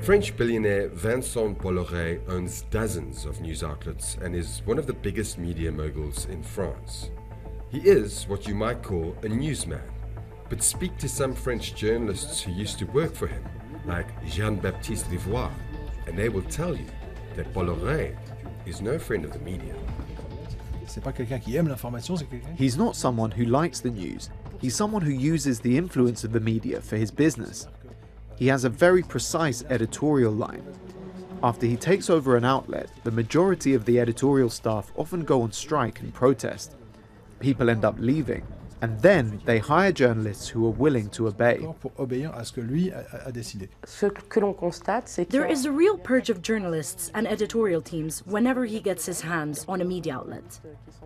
French billionaire Vincent Bolloré owns dozens of news outlets and is one of the biggest media moguls in France. He is what you might call a newsman, but speak to some French journalists who used to work for him, like Jean-Baptiste Livois, and they will tell you that Bolloré is no friend of the media. He's not someone who likes the news. He's someone who uses the influence of the media for his business. He has a very precise editorial line. After he takes over an outlet, the majority of the editorial staff often go on strike and protest. People end up leaving, and then they hire journalists who are willing to obey. There is a real purge of journalists and editorial teams whenever he gets his hands on a media outlet.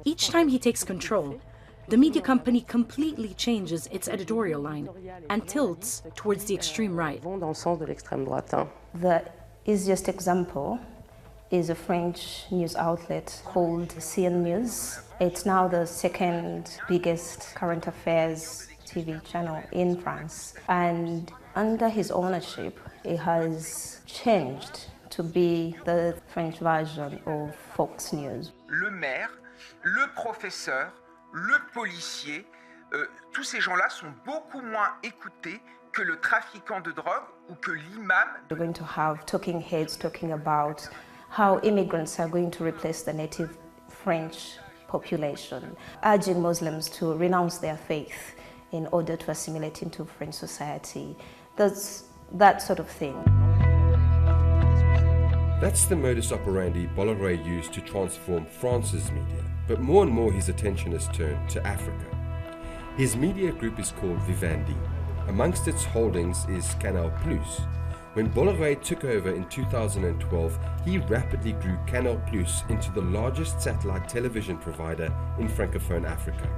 Each time he takes control, the media company completely changes its editorial line and tilts towards the extreme right. The easiest example is a French news outlet called CN News. It's now the second biggest current affairs TV channel in France. And under his ownership, it has changed to be the French version of Fox News. Le maire, le professeur, le policier, tous ces gens-là sont beaucoup moins écoutés que le trafiquant de drogue ou que l'imam. We're going to have talking heads talking about how immigrants are going to replace the native French population, urging Muslims to renounce their faith in order to assimilate into French society. That's that sort of thing. That's the modus operandi Bolloré used to transform France's media, but more and more his attention has turned to Africa. His media group is called Vivendi. Amongst its holdings is CANAL+. When Bolloré took over in 2012, he rapidly grew CANAL+ into the largest satellite television provider in Francophone Africa.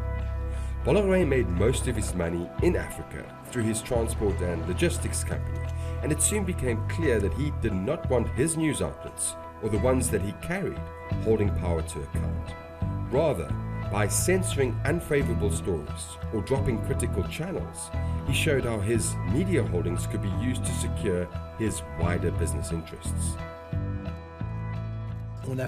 Bolloré made most of his money in Africa through his transport and logistics company, and it soon became clear that he did not want his news outlets, or the ones that he carried, holding power to account. Rather, by censoring unfavorable stories or dropping critical channels, he showed how his media holdings could be used to secure his wider business interests. In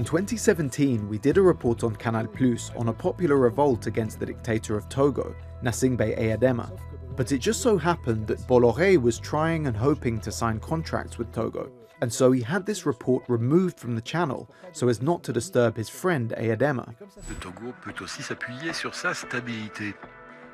2017, we did a report on CANAL+ on a popular revolt against the dictator of Togo, Gnassingbé Eyadema. But it just so happened that Bolloré was trying and hoping to sign contracts with Togo, and so he had this report removed from the channel so as not to disturb his friend Eyadema. Le Togo peut aussi s'appuyer sur sa stabilité.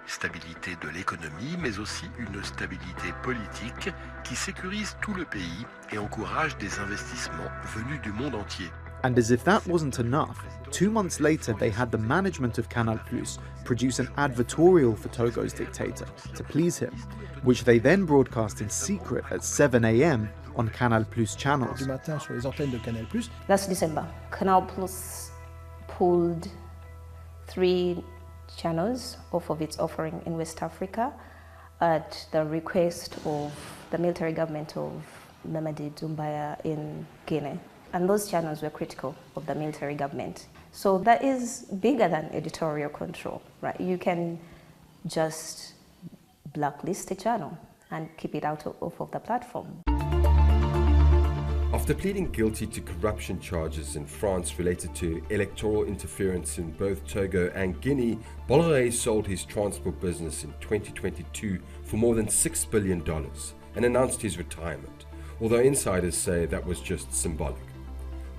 Stabilité de l'économie, mais aussi une stabilité politique qui sécurise tout le pays et encourage des investissements venus du monde entier. And as if that wasn't enough, 2 months later they had the management of CANAL+ produce an advertorial for Togo's dictator to please him, which they then broadcast in secret at 7 AM on CANAL+ channels. Last December, CANAL+ pulled 3 channels off of its offering in West Africa at the request of the military government of Mamadi Doumbouya in Guinea. And those channels were critical of the military government. So that is bigger than editorial control, right? You can just blacklist a channel and keep it out of the platform. After pleading guilty to corruption charges in France related to electoral interference in both Togo and Guinea, Bolloré sold his transport business in 2022 for more than $6 billion and announced his retirement, although insiders say that was just symbolic.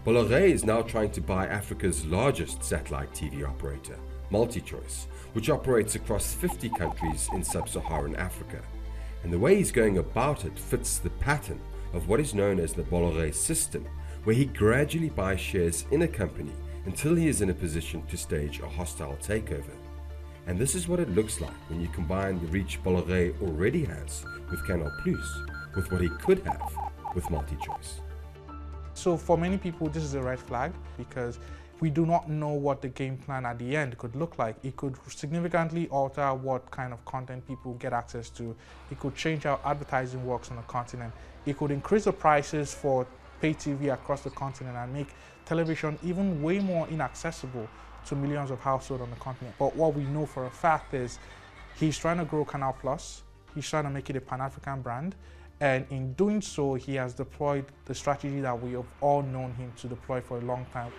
Bolloré is now trying to buy Africa's largest satellite TV operator, MultiChoice, which operates across 50 countries in sub-Saharan Africa. And the way he's going about it fits the pattern of what is known as the Bolloré system, where he gradually buys shares in a company until he is in a position to stage a hostile takeover. And this is what it looks like when you combine the reach Bolloré already has with CANAL+ with what he could have with MultiChoice. So for many people, this is a red flag because we do not know what the game plan at the end could look like. It could significantly alter what kind of content people get access to. It could change how advertising works on the continent. It could increase the prices for pay TV across the continent and make television even way more inaccessible to millions of households on the continent. But what we know for a fact is he's trying to grow CANAL+, he's trying to make it a Pan-African brand, And in doing so, he has deployed the strategy that we have all known him to deploy for a long time.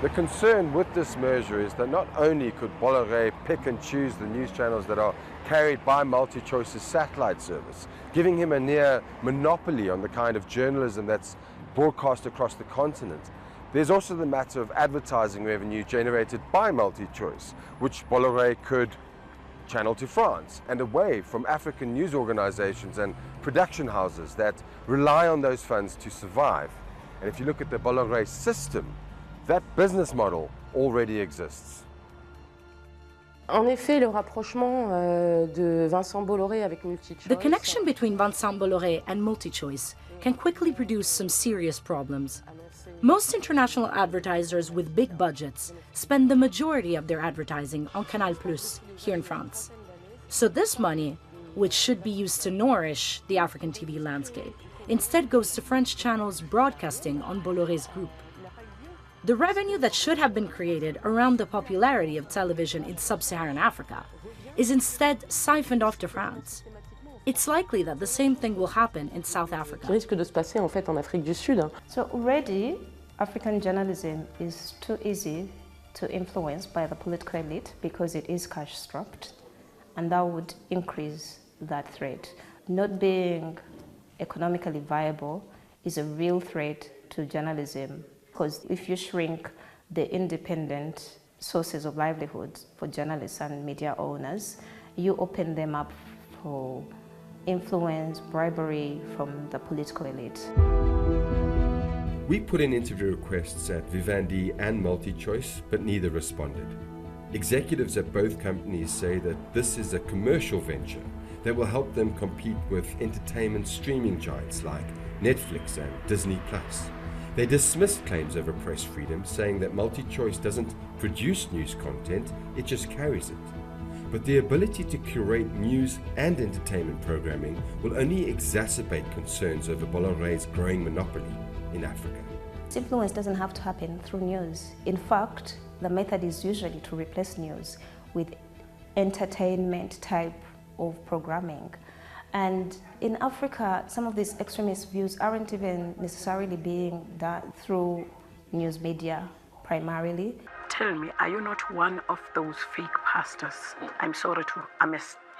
The concern with this merger is that not only could Bolloré pick and choose the news channels that are carried by MultiChoice's satellite service, giving him a near monopoly on the kind of journalism that's broadcast across the continent. There's also the matter of advertising revenue generated by MultiChoice, which Bolloré could channel to France and away from African news organizations and production houses that rely on those funds to survive. And if you look at the Bolloré system, that business model already exists. En effet, le rapprochement de Vincent Bolloré avec MultiChoice. The connection between Vincent Bolloré and MultiChoice can quickly produce some serious problems. Most international advertisers with big budgets spend the majority of their advertising on CANAL+ here in France. So this money, which should be used to nourish the African TV landscape, instead goes to French channels broadcasting on Bolloré's group. The revenue that should have been created around the popularity of television in sub-Saharan Africa is instead siphoned off to France. It's likely that the same thing will happen in South Africa. Risque de se passer en fait en Afrique du Sud. So already, African journalism is too easy to influence by the political elite because it is cash-strapped, and that would increase that threat. Not being economically viable is a real threat to journalism, because if you shrink the independent sources of livelihoods for journalists and media owners, you open them up for influence, bribery from the political elite. We put in interview requests at Vivendi and MultiChoice, but neither responded. Executives at both companies say that this is a commercial venture that will help them compete with entertainment streaming giants like Netflix and Disney+. They dismissed claims over press freedom, saying that MultiChoice doesn't produce news content, it just carries it. But the ability to curate news and entertainment programming will only exacerbate concerns over Bolloré's growing monopoly in Africa. Influence doesn't have to happen through news. In fact, the method is usually to replace news with entertainment type of programming. And in Africa, some of these extremist views aren't even necessarily being done through news media primarily. Tell me, are you not one of those fake pastors? I'm sorry I'm a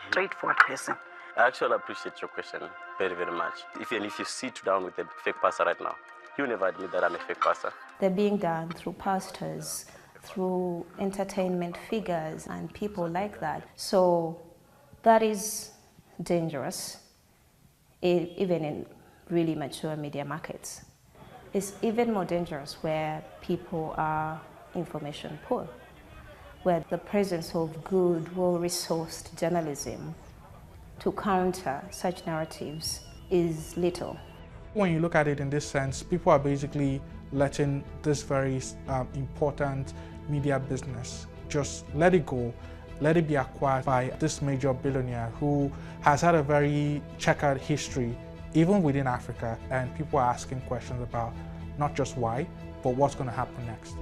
straightforward person. I actually appreciate your question very, very much. Even if you sit down with a fake pastor right now, you never admit that I'm a fake pastor. They're being done through pastors, through entertainment figures and people like that. So that is dangerous, even in really mature media markets. It's even more dangerous where people are information poor, where the presence of good, well-resourced journalism to counter such narratives is little. When you look at it in this sense, people are basically letting this very important media business just let it go, let it be acquired by this major billionaire who has had a very checkered history, even within Africa, and people are asking questions about not just why, but what's going to happen next.